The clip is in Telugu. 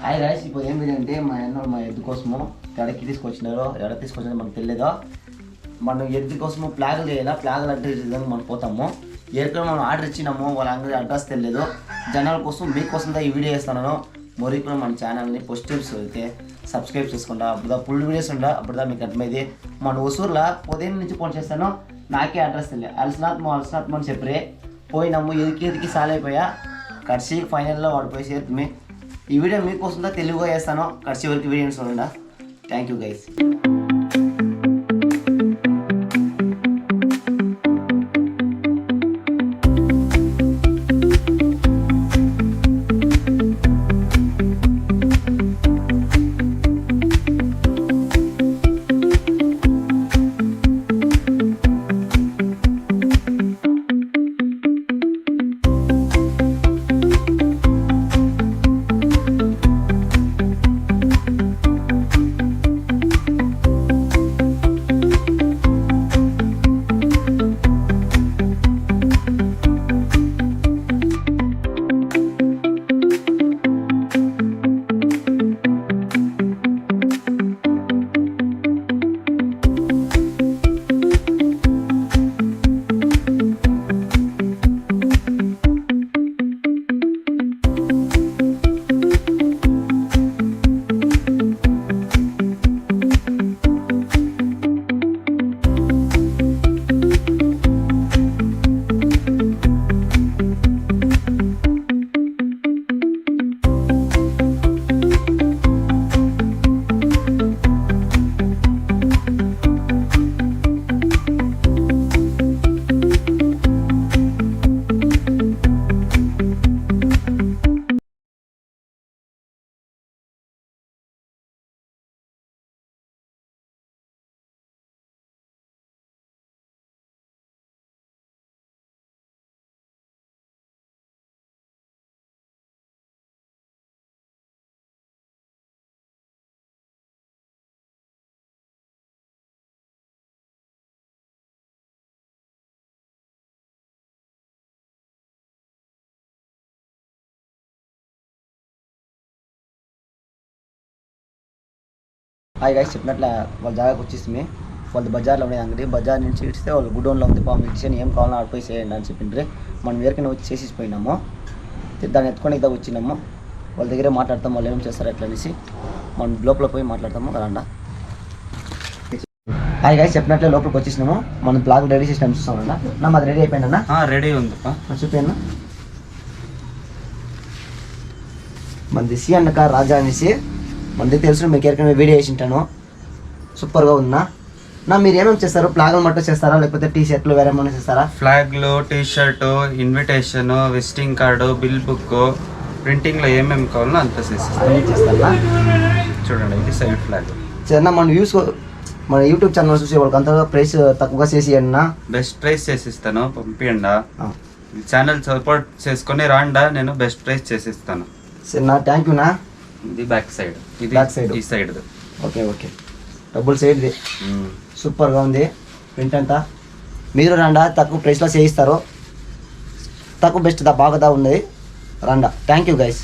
హాయ్ గైస్, ఇప్పుడు ఏం లేదంటే మా అన్న మా ఎద్దు కోసము ఎడకి తీసుకొచ్చినారో ఎడ తీసుకొచ్చినారో మనకు తెలియదు. మనం ఎద్దు కోసము ఫ్లాగులు చేయాలా, ఫ్లాగులు అంటే విధంగా మనం పోతాము. ఎక్కడ మనం ఆర్డర్ ఇచ్చినాము, వాళ్ళ అంగడి అడ్రస్ తెలియదు. జనాల కోసం మీకోసం ఈ వీడియో చేస్తున్నాను. మరి కూడా మన ఛానల్ని ఫస్ట్ టైమ్స్ అయితే సబ్స్క్రైబ్ చేసుకుంటా. అప్పుడు ఫుల్ వీడియోస్ ఉండా, అప్పుడు మీకు అర్థమైంది. మన ఊసూరులో ఉదయం నుంచి ఫోన్ చేస్తాను, నాకే అడ్రస్ తెలియదు. అలసినాథ్ అని చెప్పరే పోయినాము, ఎదికి సాలైపోయా. కడిసి ఫైనల్లో వాడిపోయి చేరుతుంది. ఈ వీడియో మీకోసం తెలుగుగా చేస్తాను, కడిసి వరకు వీడియోస్ చూడండి. Thank you guys. Hi guys, చెప్పినట్ల వాళ్ళ జాగాకి వచ్చేసి వాళ్ళు బజార్లో ఉండేది అంగడి. బజార్ నుంచి ఇస్తే వాళ్ళు గుడౌన్లో ఉంది. పాపం ఇచ్చి ఏం కావాలో ఆడిపోయి చేయండి అని చెప్పిండ్రి. మనం వేరుకైనా వచ్చి చేసిపోయినాము. దాన్ని ఎత్తుకొని ఇద్దా వచ్చినాము. వాళ్ళ దగ్గరే మాట్లాడతాం, వాళ్ళు ఏం చేస్తారు ఎట్లా అనేసి. మనం లోపల పోయి మాట్లాడతాము కదండా. హాయ్ గైస్, చెప్పినట్లే లోపలికి వచ్చేసినాము. మనం బ్లాగ్ రెడీ చేసినాము, చూస్తామన్నా. నా మాది రెడీ అయిపోయినా? రెడీ ఉంది. చూపోయినా మనది సి అన్నక రాజా అనేసి మనది తెలుసు. మీకు ఎక్కడికైనా వీడియో వేసి ఉంటాను. సూపర్గా ఉందా నా? మీరు ఏమేమి చేస్తారు? ఫ్లాగ్లు మట్టు చేస్తారా, లేకపోతే టీ షర్ట్లు వేరే ఏమైనా చేస్తారా? ఫ్లాగ్లు, T shirt, invitation, visiting card, bill book, ప్రింటింగ్లో ఏమేమి కావాలో అంత చేస్తారా? చూడండి, ఇది సైడ్ ఫ్లాగ్. చిన్న మన వ్యూస్, మన యూట్యూబ్ ఛానల్ చూసే వాళ్ళకి అంతగా ప్రైస్ తక్కువగా చేసి అన్నా బెస్ట్ ప్రైస్ చేసిస్తాను. పంపియండా, ఛానల్ సపోర్ట్ చేసుకొని రాండా, నేను బెస్ట్ ప్రైస్ చేసిస్తాను. సరేనా, థ్యాంక్ యూ నా. ఇది బ్యాక్ సైడ్, ఇది బ్యాక్ సైడ్, ఈ సైడ్. ఓకే ఓకే, డబుల్ సైడ్ది సూపర్గా ఉంది. ప్రింట్ అంతా మీరు రండా, తక్కువ ప్రైస్లో చేయిస్తారు. తక్కువ బెస్ట్ బాగా ఉంది రండా. Thank you guys.